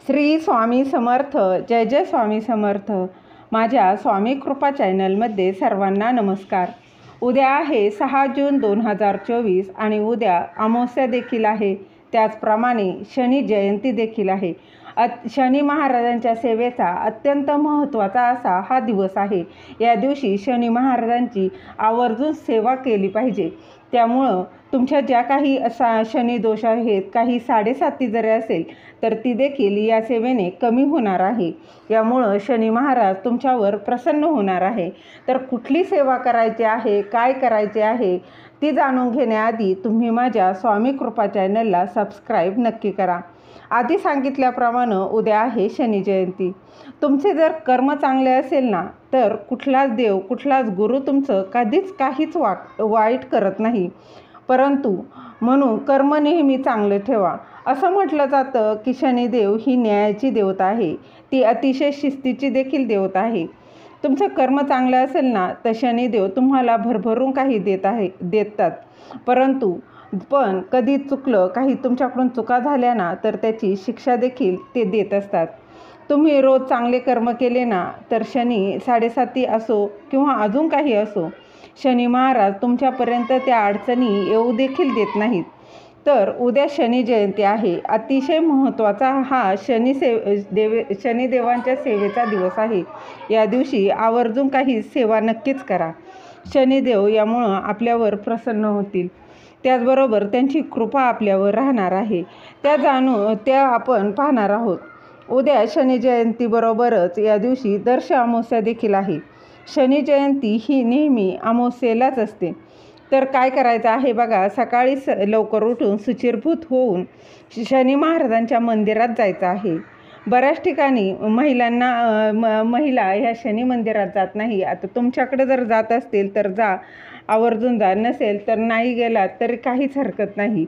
श्री स्वामी समर्थ. जय जय स्वामी समर्थ. माझ्या स्वामी कृपा चॅनलमध्ये सर्वांना नमस्कार. उद्या आहे 6 जून 2024 आणि उद्या अमावस्या देखील आहे. त्याचप्रमाणे शनी जयंती देखील आहे. शनी महाराजांच्या सेवेचा अत्यंत महत्त्वाचा असा हा दिवस आहे. या दिवशी शनी महाराजांची आवर्जून सेवा केली पाहिजे. त्यामुळं तुमच्या ज्या काही शनी दोष आहेत, काही 7.5 जरी असेल तर ती देखील या सेवेने कमी होणार आहे. यामुळं शनी महाराज तुमच्यावर प्रसन्न होणार आहे. तर कुठली सेवा करायची आहे, काय करायचे आहे ती जाणून घेण्याआधी तुम्ही माझ्या स्वामी कृपा चॅनलला सबस्क्राईब नक्की करा. आधी सांगितल्याप्रमाणे उद्या आहे शनी जयंती. तुमचे जर कर्म चांगले असेल ना तर कुठलाच देव, कुठलाच गुरु तुमचं कधीच काहीच वाईट करत नाही. परंतु म्हणून कर्म नेहमी चांगले ठेवा. असं म्हटलं जातं की शनिदेव ही न्यायाची देवता आहे. ती अतिशय शिस्तीची देखील देवता आहे. तुमचं कर्म चांगलं असेल ना तर शनिदेव तुम्हाला भरभरून काही देतात. परंतु कधी चुकलं, काही तुमच्याकडून चुका झाल्या ना तर त्याची शिक्षा देखील ते देत असतात. तुम्ही रोज चांगले कर्म केले ना तर शनी 7.5 असो किंवा अजून काही असो, शनी महाराज तुमच्यापर्यंत त्या अडचणी येऊ देखील देत नाहीत. तर उद्या शनी जयंती आहे. अतिशय महत्त्वाचा हा शनिदेवांच्या सेवेचा दिवस आहे. या दिवशी आवर्जून काही सेवा नक्कीच करा. शनिदेव यामुळं आपल्यावर प्रसन्न होतील. त्याचबरोबर त्यांची कृपा आपल्यावर राहणार आहे. त्या आपण पाहणार आहोत. उद्या शनी जयंतीबरोबरच या दिवशी दर्श अमावस्या देखील आहे. शनी जयंती ही नेहमी अमावस्येलाच असते. तर काय करायचं आहे बघा, सकाळी लवकर उठून शुचिर्भूत होऊन शनी महाराजांच्या मंदिरात जायचं आहे. बऱ्याच ठिकाणी महिला ह्या शनी मंदिरात जात नाही. आता तुमच्याकडे जर जात असतील तर जा, आवर्जून जा. नसेल तर नाही गेलात तरी काहीच हरकत नाही.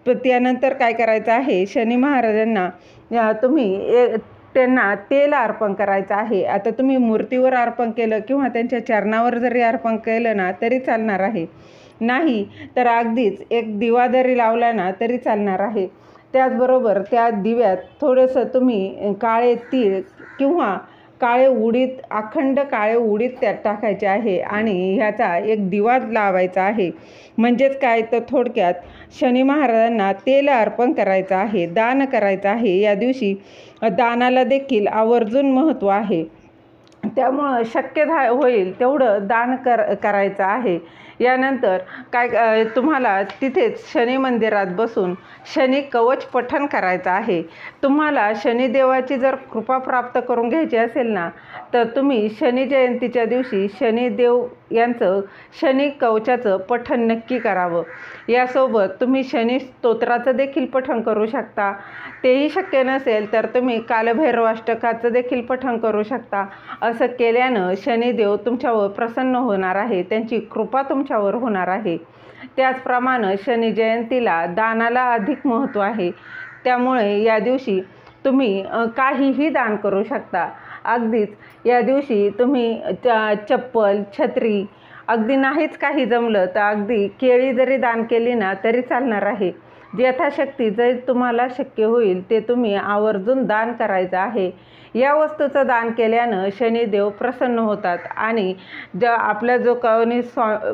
त्यानंतर काय करायचं आहे, शनी महाराजांना त्यांना तेल अर्पण करायचं आहे. आता तुम्ही मूर्तीवर अर्पण केलं किंवा त्यांच्या चरणावर जरी अर्पण केलं ना तरी चालणार आहे. नाही तर अगदीच एक दिवा जरी लावला ना तरी चालणार आहे. त्याचबरोबर त्या दिव्यात थोडंसं तुम्ही काळे तीळ किंवा अखंड काळे उडीद त्यात टाकायचे आहे आणि ह्याचा एक दिवा लावायचा आहे. म्हणजेच काय तर थोडक्यात शनी महाराजांना तेल अर्पण करायचं आहे, दान करायचं आहे. या दिवशी दानाला देखील आवर्जून महत्त्व आहे. त्यामुळं शक्य होईल तेवढं दान करायचं आहे. यानंतर तुम्हाला तिथेच शनी मंदिरात बसून शनी कवच पठण करायचं आहे. तुम्हाला शनिदेवाची जर कृपा प्राप्त करून घ्यायची असेल ना तर तुम्ही शनी जयंतीच्या दिवशी शनिदेव यांचं शनी कवचाचं पठण नक्की करावं. यासोबत तुम्ही शनी स्तोत्राचं देखील पठण करू शकता. तेही शक्य नसेल तर तुम्ही कालभैरवाष्टकाचं देखील पठण करू शकता. असं केल्यानं शनिदेव तुमच्यावर प्रसन्न होणार आहे, त्यांची कृपा तुमच्यावर होणार आहे. त्याचप्रमाणे शनी जयंतीला दानाला अधिक महत्त्व आहे. त्यामुळे या दिवशी तुम्ही काहीही दान करू शकता. अगदीच या दिवशी तुम्ही चप्पल, छत्री, अगदी नाहीच काही जमलं तर अगदी केळी जरी दान केली ना तरी चालणार आहे. यथाशक्ती जे तुम्हाला शक्य होईल ते तुम्ही आवर्जून दान करायचं आहे. या वस्तूचं दान केल्यानं शनिदेव प्रसन्न होतात आणि आपला जो कोणी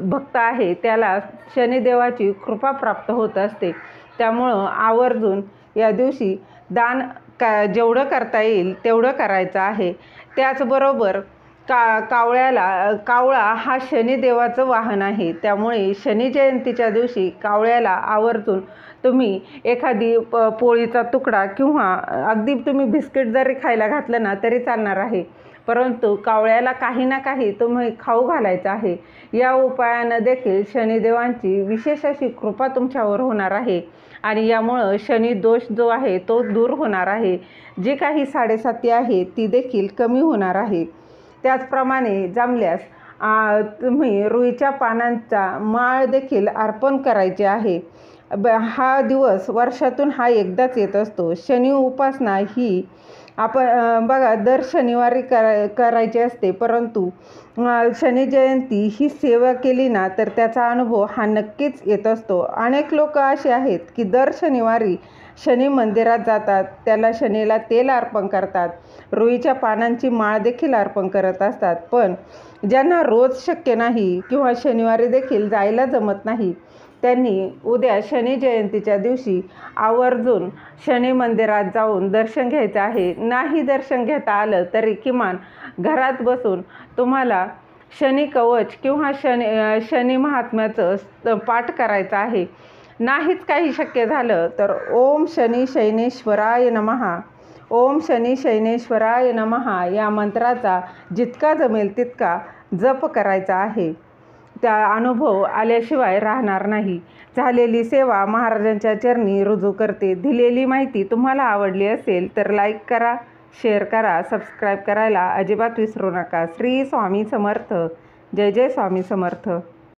भक्त आहे त्याला शनिदेवाची कृपा प्राप्त होत असते. त्यामुळं आवर्जून या दिवशी दान जेवढं करता येईल तेवढं करायचं आहे. त्याचबरोबर कावळा हा शनिदेवाचं वाहन आहे. त्यामुळे शनी जयंतीच्या दिवशी कावळ्याला आवर्जून तुम्ही एखादी पोळीचा तुकडा किंवा अगदी तुम्ही बिस्किट जरी खायला घातलं ना तरी चालणार आहे. परंतु कावळ्याला काही ना काही तुम्ही खाऊ घालायचं आहे. या उपायानं देखील शनिदेवांची विशेष अशी कृपा तुमच्यावर होणार आहे आणि यामुळं शनी दोष जो आहे तो दूर होणार आहे. जी काही 7.5 आहे ती देखील कमी होणार आहे. त्याचप्रमाणे जमल्यास तुम्ही रुईच्या पानांचा माळ देखील अर्पण करायचे आहे. हा दिवस वर्षातून एकदाच येत असतो. शनी उपासना ही आपण बघा दर शनिवारी करायची असते. परंतु शनी जयंती ही सेवा केली ना तर त्याचा अनुभव हा नक्कीच येत असतो. अनेक लोक असे आहेत की दर शनिवारी शनी मंदिरात जातात, त्याला शनीला तेल अर्पण करतात, रुईच्या पानांची माळ देखील अर्पण करत असतात. पण ज्यांना रोज शक्य नाही किंवा शनिवारी देखील जायला जमत नाही, त्यांनी उद्या शनी जयंतीच्या दिवशी आवर्जून शनी मंदिरात जाऊन दर्शन घ्यायचं आहे. नाही दर्शन घेता आलं तरी किमान घरात बसून तुम्हाला शनी कवच किंवा शनी महात्म्याचं पाठ करायचं आहे. नाहीच काही शक्य झालं तर ओम शनी शैनेश्वराय नमः, ओम शनी शैनेश्वराय नमः या मंत्राचा जितका जमेल तितका जप करायचा आहे. त्या अनुभव आल्याशिवाय राहणार नाही. झालेली सेवा महाराजांच्या चरणी रुजू करते. दिलेली माहिती तुम्हाला आवडली असेल तर लाईक करा, शेअर करा, सबस्क्राईब करायला अजिबात विसरू नका. श्री स्वामी समर्थ. जय जय स्वामी समर्थ.